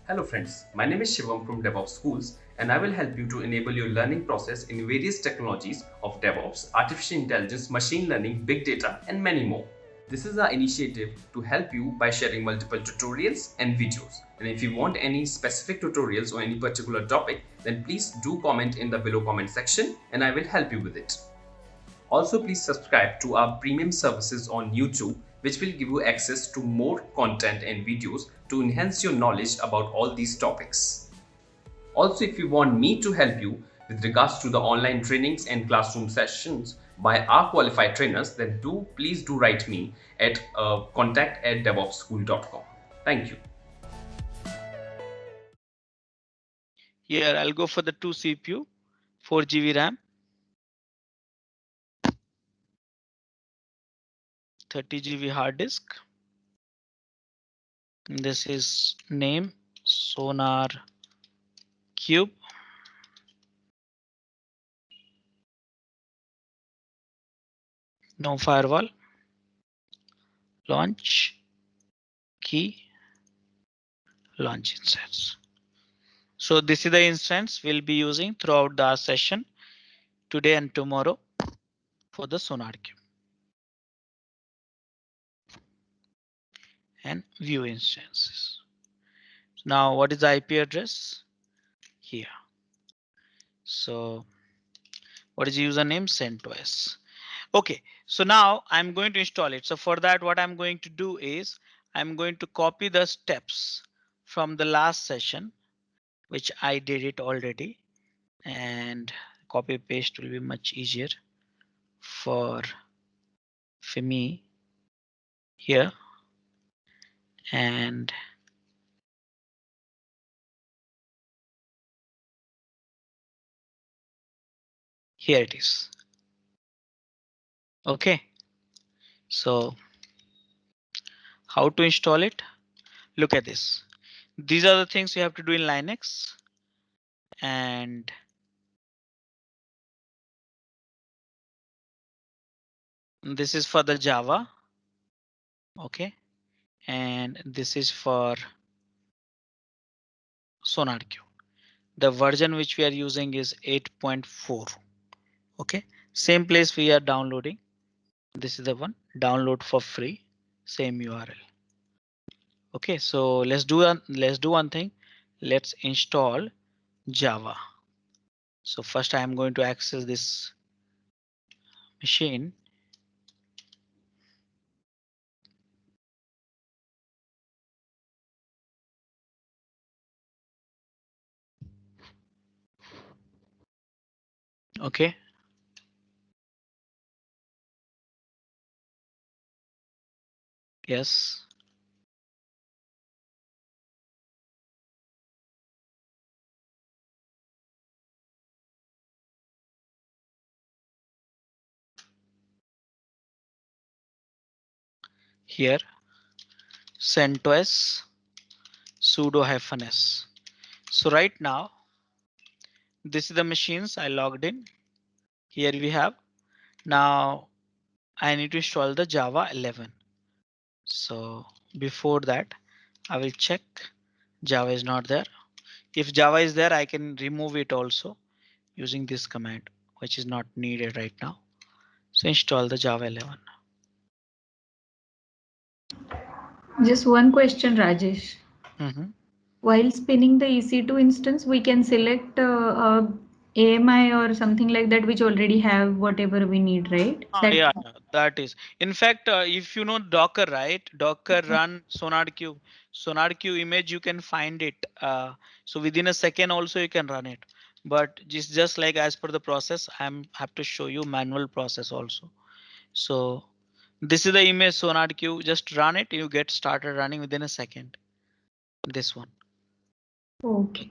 Hello friends, my name is Shivam from DevOps Schools and I will help you to enable your learning process in various technologies of DevOps, artificial intelligence, machine learning, big data and many more. This is our initiative to help you by sharing multiple tutorials and videos. And if you want any specific tutorials or any particular topic, then please do comment in the below comment section and I will help you with it. Also, please subscribe to our premium services on YouTube, which will give you access to more content and videos to enhance your knowledge about all these topics. Also, if you want me to help you with regards to the online trainings and classroom sessions by our qualified trainers, then please do write me at contact@devopsschool.com. Thank you. Here I'll go for the 2 CPU, 4 GB RAM, 30 GB hard disk. This is name Sonar Cube. No firewall. Launch key. Launch instance. So this is the instance we'll be using throughout the session today and tomorrow for the Sonar Cube. And view instances. Now what is the IP address? Here. So what is the username? CentOS. Okay, so now I'm going to install it. So for that, what I'm going to do is I'm going to copy the steps from the last session, which I did it already, and copy paste will be much easier for me here. And here it is. Okay, so how to install it? Look at this. These are the things you have to do in Linux. And this is for the Java. Okay, and this is for SonarQube. The version which we are using is 8.4. Okay, same place we are downloading. This is the one, download for free, same URL. Okay, so let's do one thing. Let's install Java. So first I am going to access this machine. Okay. Yes. Here, CentOS sudo -s. So right now, this is the machines I logged in. Here we have. Now I need to install the Java 11. So before that, I will check Java is not there. If Java is there, I can remove it also using this command, which is not needed right now. So install the Java 11. Just one question, Rajesh. While spinning the EC2 instance, we can select AMI or something like that, which already have whatever we need, right? Yeah, that is. In fact, if you know Docker, right? Docker run SonarQube. SonarQube image, you can find it. So within a second also you can run it. But just like as per the process, have to show you manual process also. So this is the image SonarQube. Just run it. You get started running within a second. This one. Okay.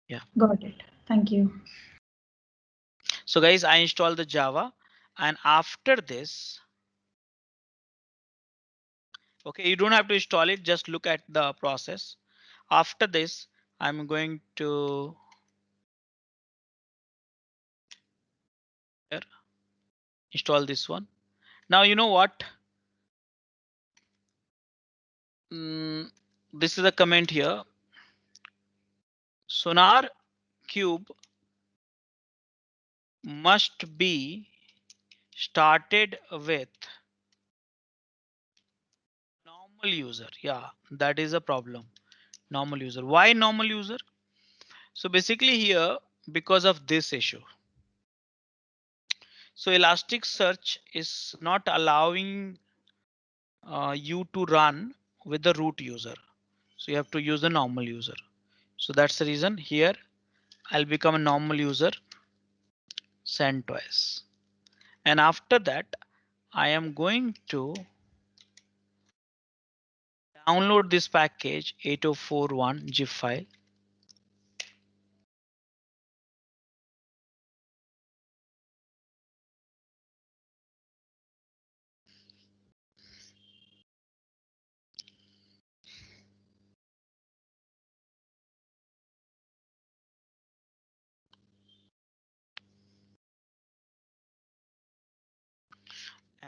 Yeah. Got it. Thank you. So guys, I installed the Java, and after this, okay, you don't have to install it. Just look at the process. After this, I'm going to install this one. Now, you know what? This is a comment here. Sonar Cube must be started with normal user. Yeah, that is a problem. Normal user. Why normal user? So basically here, because of this issue. So Elasticsearch is not allowing you to run with the root user. So you have to use the normal user. So that's the reason here I'll become a normal user CentOS. And after that, I am going to download this package 8041 zip file.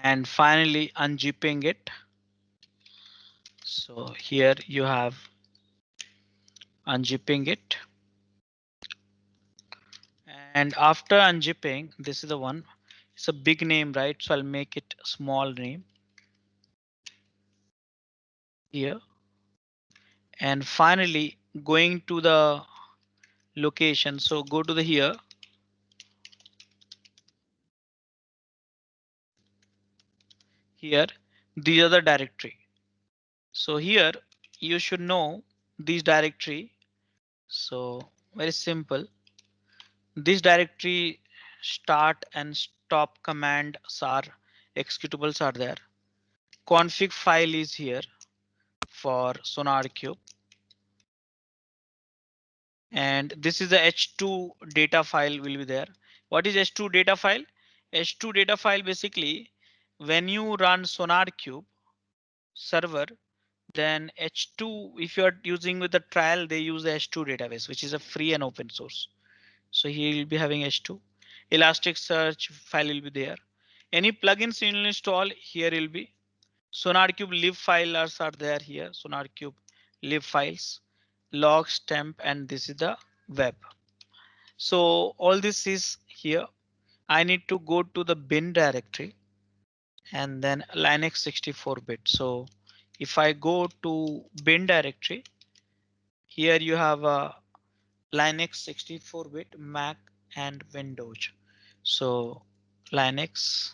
And finally unzipping it. So here you have unzipping it. And after unzipping, this is the one. It's a big name, right? So I'll make it small name here. And finally going to the location. So go to the here. Here, these are the directory. So here you should know these directory. So very simple. This directory start and stop commands are executables are there. Config file is here for SonarQube. And this is the H2 data file will be there. What is H2 data file? H2 data file basically when you run SonarQube server, then H2 if you are using with the trial they use the H2 database which is a free and open source. So he will be having H2. Elasticsearch file will be there. Any plugins you will install here will be. SonarQube lib files are there here. SonarQube lib files, logs, temp, and this is the web. So all this is here. I need to go to the bin directory and then Linux 64-bit. So if I go to bin directory, here you have a Linux 64-bit, Mac and Windows. So Linux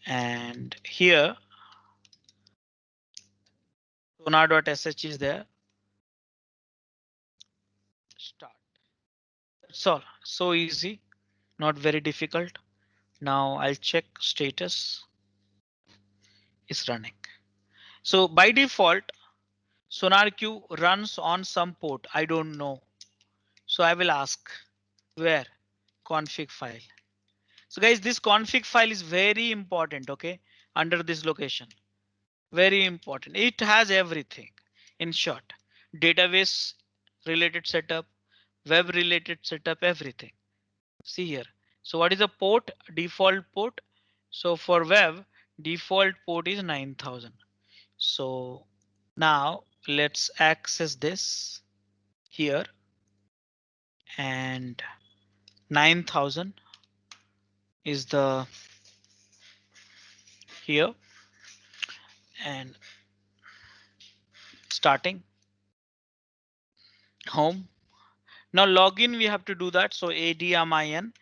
and here sonar.sh is there. Start. That's all. So easy, not very difficult. Now I'll check status is running. So by default, SonarQube runs on some port. I don't know. So I will ask where config file. So guys, this config file is very important. OK, under this location. Very important. It has everything. In short, database related setup, web related setup, everything. See here. So what is the port? Default port. So for web, default port is 9000. So now let's access this here and 9000 is the here and starting home. Now login we have to do that. So admin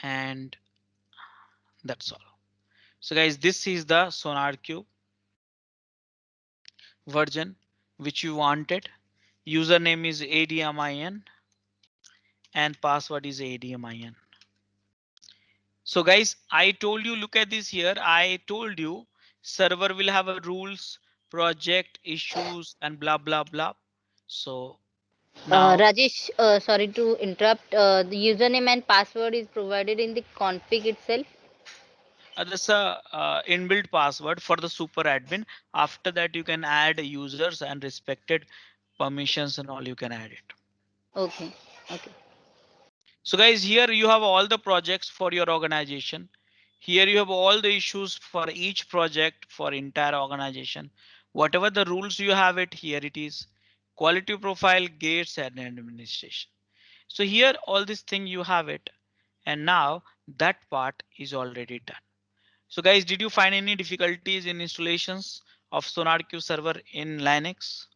and that's all. So guys, this is the SonarQube version which you wanted. Username is admin and password is admin. So guys, I told you, look at this here. I told you server will have a rules, project issues and blah, blah, blah. So now Rajesh, sorry to interrupt. The username and password is provided in the config itself. that's a inbuilt password for the super admin. After that, you can add users and respected permissions and all you can add it. Okay. Okay. So guys, here you have all the projects for your organization. Here you have all the issues for each project for entire organization. Whatever the rules you have it here, it is quality profile, gates and administration. So here all this thing you have it, and now that part is already done. So guys, did you find any difficulties in installations of SonarQube server in Linux?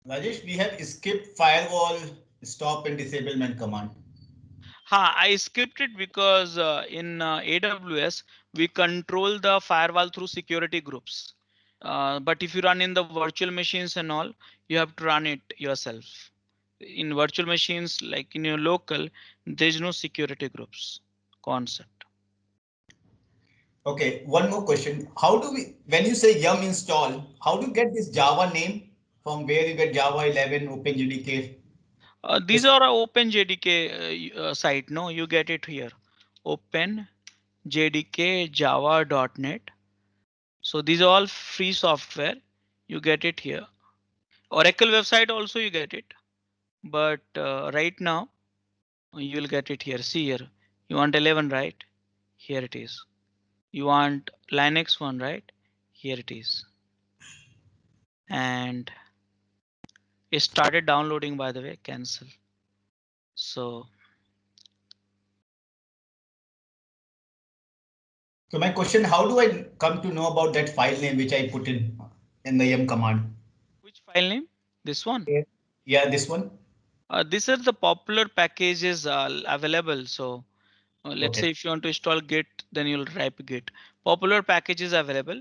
Rajesh, we have skipped firewall stop and disablement command. I skipped it because in AWS, we control the firewall through security groups. But if you run in the virtual machines and all, you have to run it yourself. In virtual machines, like in your local, there's no security groups concept. Okay, one more question. How do we, when you say yum install, how do you get this Java name? From where you get Java 11, OpenJDK? These are a OpenJDK site. No, you get it here. OpenJDK Java.net. So these are all free software. You get it here. Oracle website also you get it. But right now you will get it here. See here. You want 11, right? Here it is. You want Linux one, right? Here it is. And it started downloading, by the way, cancel. So my question, how do I come to know about that file name which I put in the yum command? which file name? This one? Yeah, this one. These are the popular packages available. So let's say if you want to install Git, then you'll type Git. Popular packages available.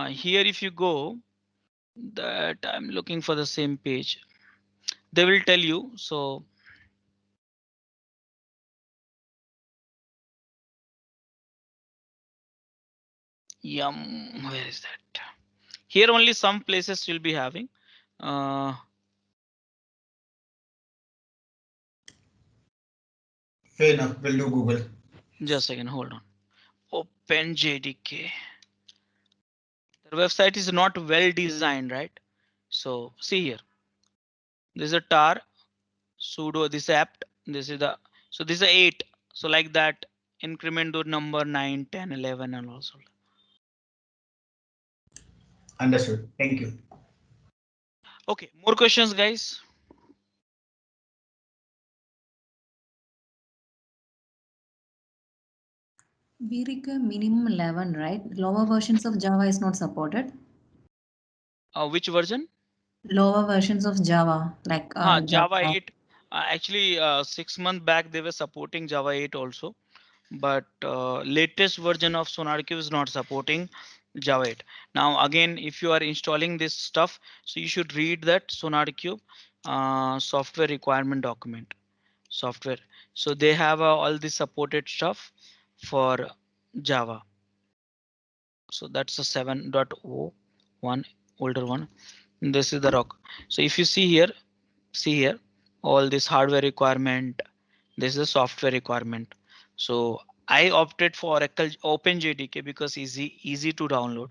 Here, if you go, that I'm looking for the same page, they will tell you. So yum, where is that? Here only some places you'll be having. Fair enough, we'll do Google. Just a second, hold on. OpenJDK. The website is not well designed, right? So see here. This is a tar sudo this apt. This is the so this is 8. So like that, increment to number 9, 10, 11 and also. Understood. Thank you. Okay, more questions, guys. We require minimum 11, right? Lower versions of Java is not supported. Which version? Lower versions of Java, like Java 8. Actually, 6 months back they were supporting Java 8 also, but latest version of SonarQube is not supporting Java 8. Now again, if you are installing this stuff, so you should read that SonarQube software requirement document. Software. So they have all the supported stuff for Java. So that's a 7.0 older one. This is the rock. So if you see here, all this hardware requirement, this is the software requirement. So I opted for Oracle OpenJDK because easy to download.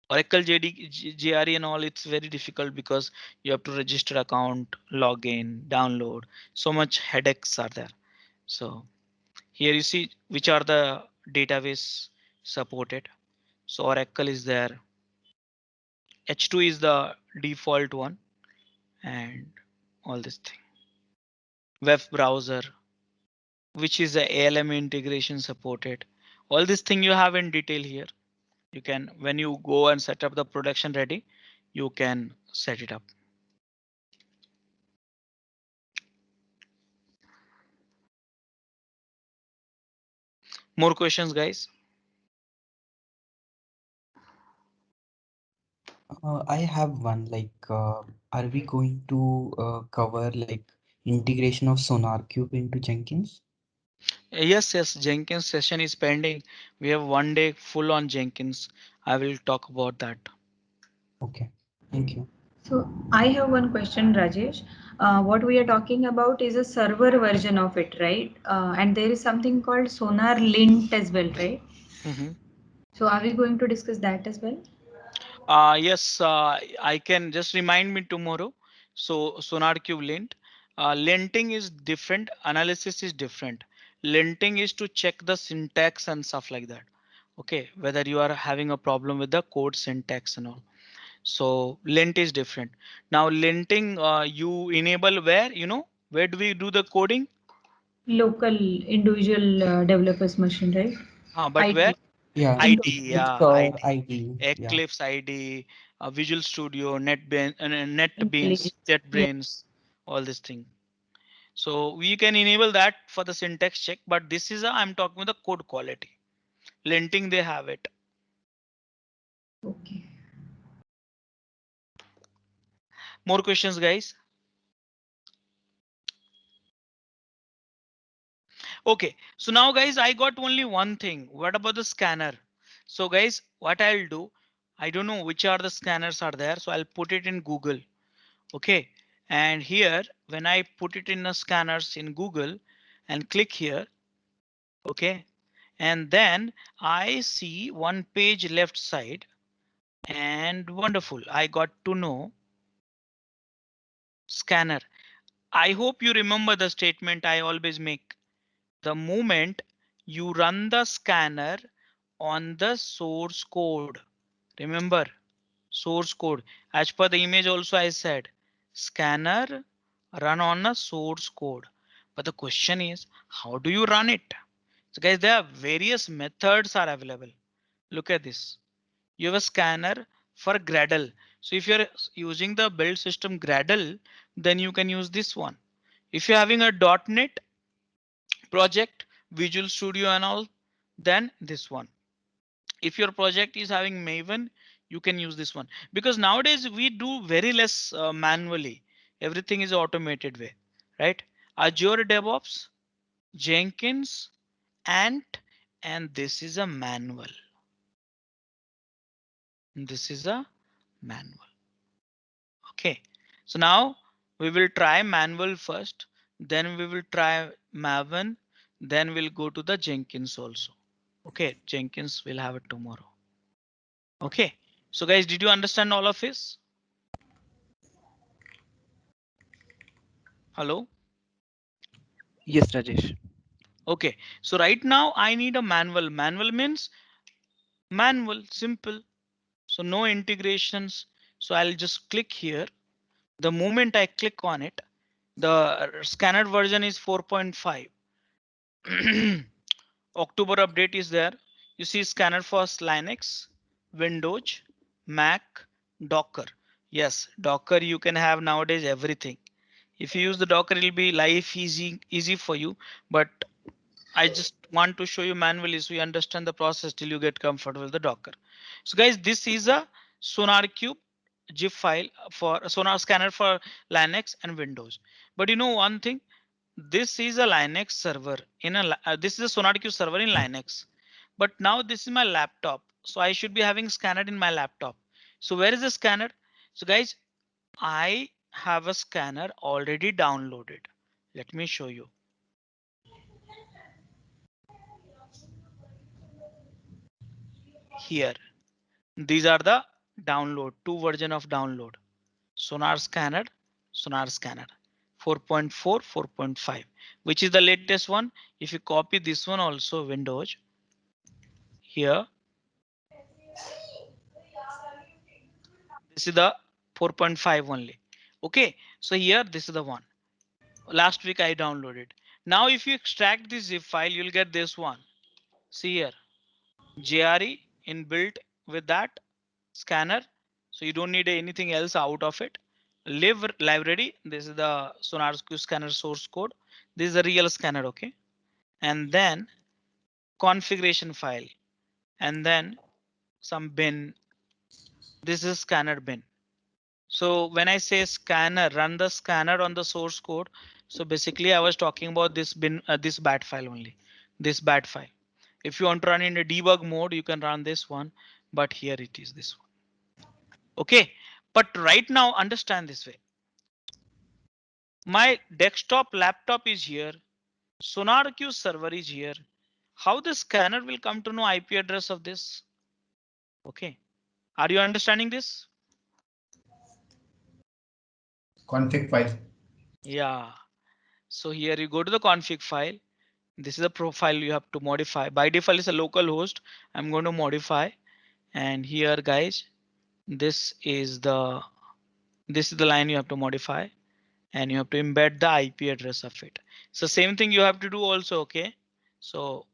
Oracle JRE and all, it's very difficult because you have to register account, login, download. So much headaches are there. So here you see which are the database supported. So Oracle is there. H2 is the default one, and all this thing. Web browser, which is the ALM integration supported. All this thing you have in detail here. You can, when you go and set up the production ready, you can set it up. More questions, guys? I have one, like, are we going to cover like integration of SonarQube into Jenkins? Yes, Jenkins session is pending. We have 1 day full on Jenkins. I will talk about that. Okay, thank you. So I have one question, Rajesh. What we are talking about is a server version of it, right? And there is something called Sonar Lint as well, right? So are we going to discuss that as well? Yes, I can just remind me tomorrow. So SonarQube lint, linting is different. Analysis is different. Linting is to check the syntax and stuff like that. Okay, whether you are having a problem with the code syntax and all. So lint is different. Now linting, you enable where, where do we do the coding? Local individual developers machine, right? But where? Yeah, ID, Eclipse yeah, or ID, ID. Yeah. Eclipse ID, Visual Studio, NetBeans, IntelliJ. Yeah. JetBrains, all this thing. So we can enable that for the syntax check, but this is I'm talking about the code quality. Linting, they have it. Okay. More questions, guys? Okay, so now guys, I got only one thing. What about the scanner? So guys, what I'll do, I don't know which are the scanners are there. So I'll put it in Google. Okay. And here, when I put it in the scanners in Google and click here, okay. And then I see one page left side and wonderful. I got to know scanner. I hope you remember the statement I always make. The moment you run the scanner on the source code, remember source code, as per the image also I said scanner run on a source code. But the question is, how do you run it? So guys, there are various methods are available. Look at this. You have a scanner for Gradle. So if you're using the build system Gradle, then you can use this one. If you're having a .NET project, Visual Studio and all, then this one. If your project is having Maven, you can use this one, because nowadays we do very less manually. Everything is automated way, right? Azure DevOps, Jenkins, Ant, and this is a manual. This is a manual. Okay, so now we will try manual first, then we will try Maven, then we'll go to the Jenkins also. Okay, Jenkins will have it tomorrow. Okay, so guys, did you understand all of this? Hello? Yes, Rajesh. Okay, so right now I need a manual. Manual means manual, simple. So no integrations. So I'll just click here. The moment I click on it, the scanner version is 4.5. October update is there. You see scanner for Linux, Windows, Mac, Docker. Yes, Docker you can have nowadays everything. If you use the Docker, it'll be life easy for you. But I just want to show you manually so you understand the process till you get comfortable with the Docker. So guys, this is a SonarQube zip file for Sonar scanner for Linux and Windows. But you know one thing, this is a Linux server in this is a SonarQube server in Linux. But now this is my laptop. So I should be having scanner in my laptop. So where is the scanner? So guys, I have a scanner already downloaded. Let me show you. Here, these are the download, two version of download. Sonar scanner 4.4, 4.5, which is the latest one. If you copy this one also, Windows, here, this is the 4.5 only. Okay, so here this is the one. Last week I downloaded. Now if you extract this zip file, you'll get this one. See here, JRE inbuilt with that scanner. So you don't need anything else out of it. Live library. This is the SonarQube scanner source code. This is a real scanner. OK, and then configuration file, and then some bin. This is scanner bin. So when I say scanner, run the scanner on the source code. So basically I was talking about this bin, this bat file only, this bat file. If you want to run in a debug mode, you can run this one, but here it is this one. OK, but right now understand this way. My desktop laptop is here. SonarQube server is here. How the scanner will come to know IP address of this? OK, are you understanding this? Config file. Yeah. So here you go to the config file. This is a profile you have to modify. By default it's a local host. I'm going to modify, and here guys, this is the line you have to modify, and you have to embed the IP address of it. So same thing you have to do also. Okay, so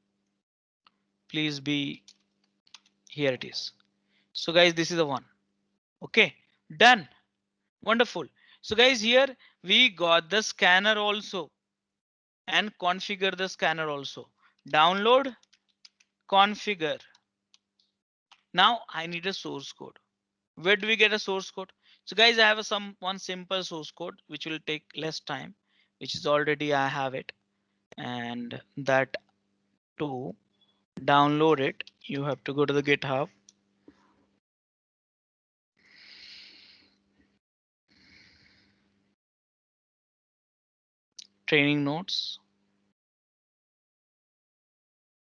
please be, here it is. So guys, this is the one. Okay, done. Wonderful. So guys, here we got the scanner also, and configure the scanner also. Download, configure. Now I need a source code. Where do we get a source code? So guys, I have one simple source code which will take less time, which is already I have it, and that to download it, you have to go to the GitHub. Training notes.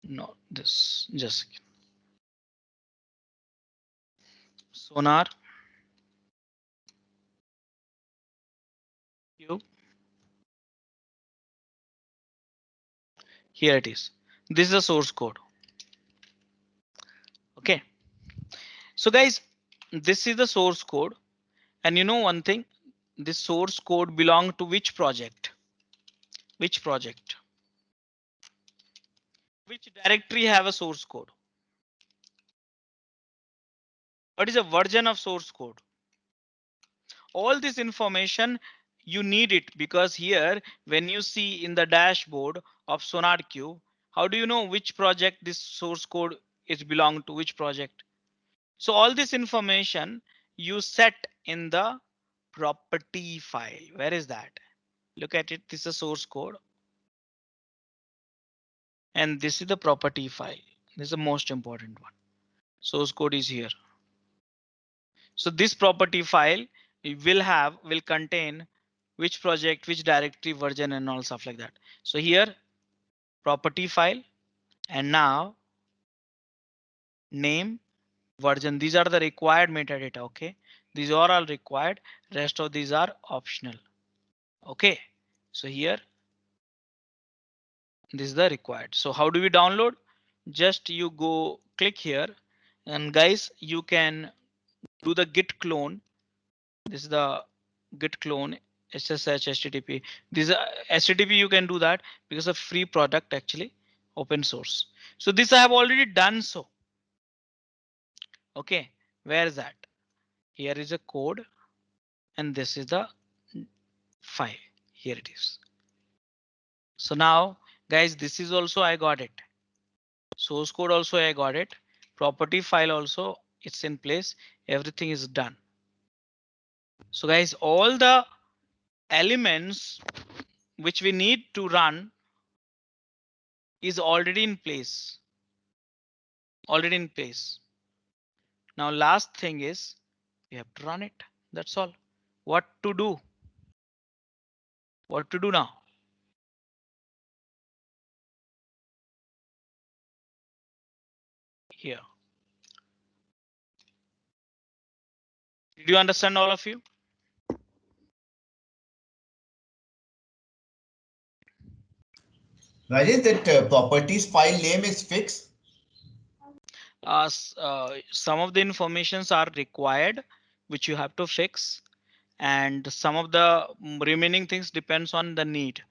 No, this just Sonar Cube. Here it is. This is the source code. Okay. So guys, this is the source code. And you know one thing, this source code belong to which project? Which project? Which directory have a source code? What is a version of source code? All this information you need it, because here when you see in the dashboard of SonarQube, how do you know which project this source code is belong to, which project? So all this information you set in the property file. Where is that? Look at it. This is a source code, and this is the property file. This is the most important one. Source code is here. So this property file will contain which project, which directory, version, and all stuff like that. So here property file, and now name, version. These are the required metadata. Okay, these are all required. Rest of these are optional. Okay, so here this is the required. So how do we download? Just you go click here, and guys, you can do the git clone. This is the git clone SSH HTTP. This is HTTP. You can do that because of free product, actually open source. So this I have already done. So okay, where is that? Here is a code, and this is the file. Here it is. So now guys, this is also I got it. Source code also I got it. Property file also it's in place. Everything is done. So guys, all the elements which we need to run is already in place. Already in place. Now last thing is we have to run it. That's all. What to do? What to do now? Here. Did you understand, all of you? Rajesh, that properties file name is fixed. Some of the informations are required, which you have to fix, and some of the remaining things depends on the need.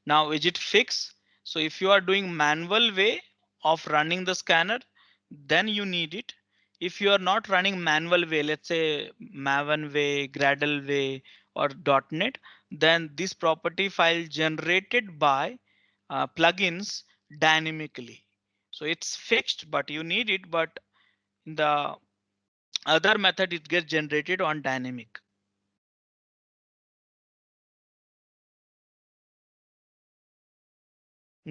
Now, is it fixed? So if you are doing manual way of running the scanner, then you need it. If you are not running manual way, let's say Maven way, Gradle way, or .NET, then this property file generated by plugins dynamically. So it's fixed, but you need it. But in the other method, it gets generated on dynamic.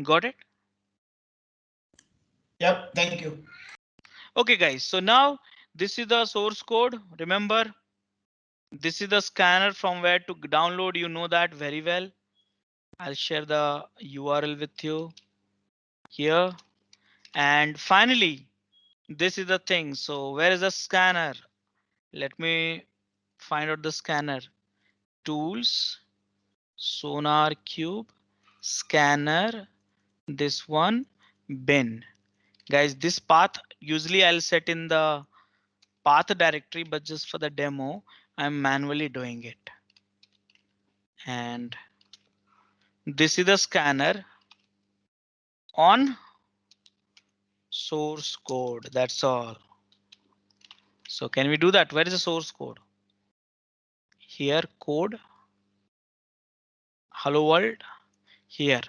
Got it? Yep, thank you. Okay, guys. So now this is the source code. Remember, this is the scanner from where to download. You know that very well. I'll share the URL with you here. And finally, this is the thing. So where is the scanner? Let me find out the scanner. Tools, SonarQube, scanner. this one bin. Guys, this path usually I'll set in the path directory, but just for the demo, I'm manually doing it. And this is the scanner on source code. That's all. So can we do that? Where is the source code? Here, code. Hello world here,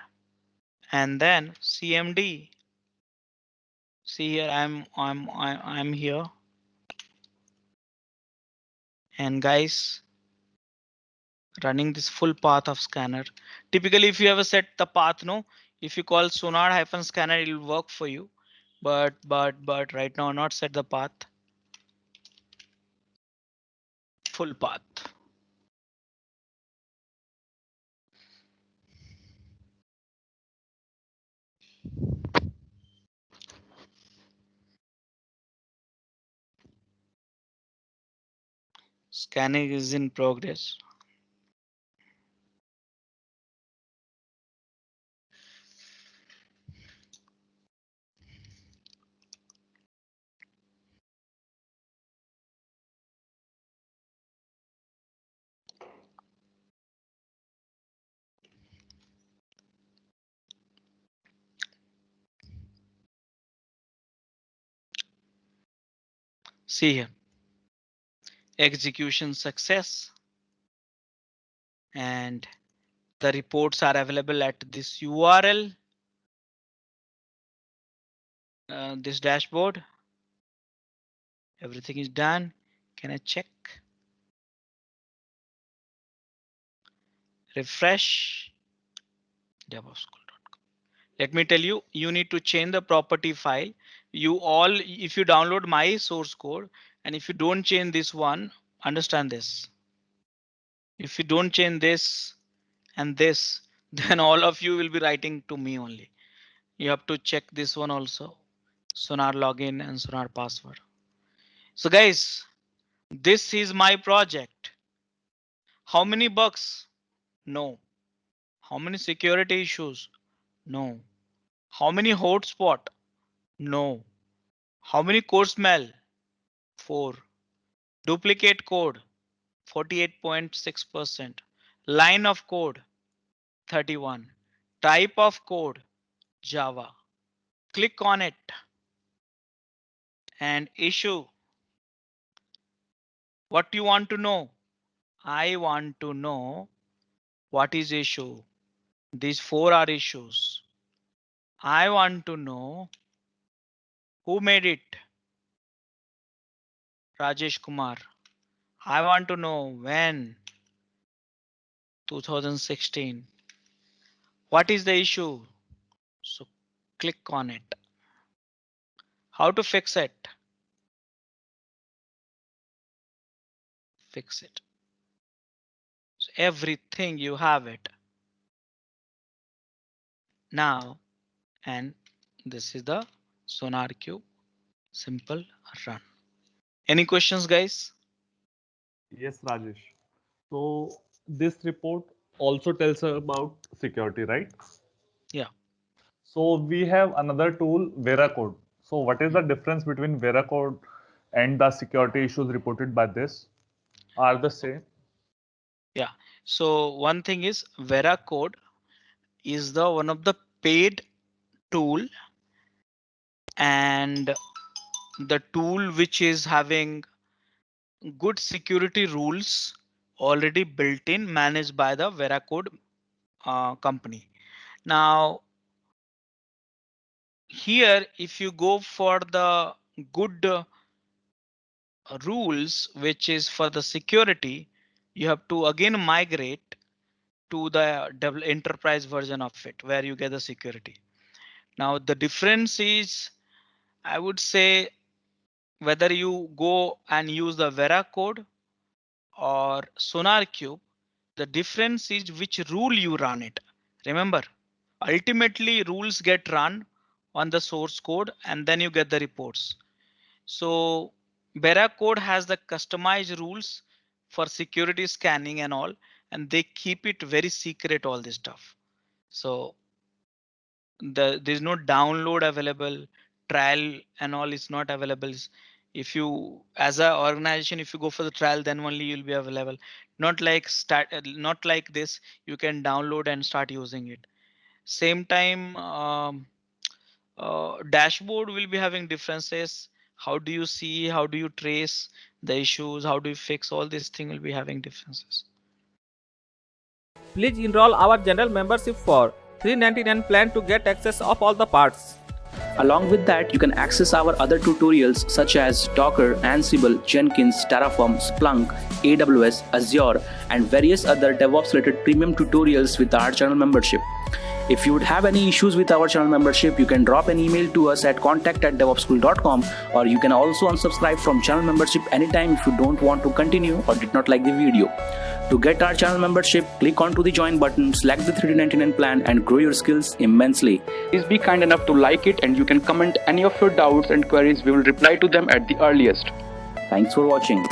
and then CMD. See here, I'm here. And guys, running this full path of scanner. Typically, if you ever set the path, no, if you call sonar-scanner, it will work for you. But right now, not set the path. Full path. Scanning is in progress. See here, execution success, and the reports are available at this URL, this dashboard. Everything is done. Can I check? Refresh. DevOps.com. Let me tell you, you need to change the property file. You all, if you download my source code, and if you don't change this one, understand this. If you don't change this and this, then all of you will be writing to me only. You have to check this one also. Sonar login and Sonar password. So guys, this is my project. How many bugs? No. How many security issues? No. How many hotspot? No. How many code smell? 4. Duplicate code 48.6%. Line of code 31. Type of code Java. Click on it and issue. What do you want to know? I want to know what is issue. These 4 are issues. I want to know who made it. Rajesh Kumar. I want to know when. 2016. What is the issue? So click on it. How to fix it? Fix it. So everything you have it. Now, and this is the SonarQube. Simple run. Any questions, guys? Yes, Rajesh. So this report also tells about security, right? Yeah. So we have another tool, Veracode. So what is the difference between Veracode and the security issues reported by this? Are the same? Yeah. So one thing is Veracode is the one of the paid tool, and the tool which is having good security rules already built in, managed by the Veracode company. Now here, if you go for the good rules, which is for the security, you have to again migrate to the enterprise version of it, where you get the security. Now the difference is, I would say, whether you go and use the Veracode or SonarQube, the difference is which rule you run it. Remember, ultimately rules get run on the source code and then you get the reports. So Veracode has the customized rules for security scanning and all, and they keep it very secret, all this stuff. So there's no download available, trial and all is not available. If you, as an organization, if you go for the trial, then only you'll be available. Not like this, you can download and start using it. Same time, dashboard will be having differences. How do you see, how do you trace the issues, how do you fix, all these things will be having differences. Please enroll our general membership for $399 plan to get access of all the parts. Along with that, you can access our other tutorials such as Docker, Ansible, Jenkins, Terraform, Splunk, AWS, Azure, and various other DevOps related premium tutorials with our channel membership. If you would have any issues with our channel membership, you can drop an email to us at contact@devopsschool.com, or you can also unsubscribe from channel membership anytime if you don't want to continue or did not like the video. To get our channel membership, click onto the join button, select the $399 plan and grow your skills immensely. Please be kind enough to like it, and you can comment any of your doubts and queries. We will reply to them at the earliest. Thanks for watching.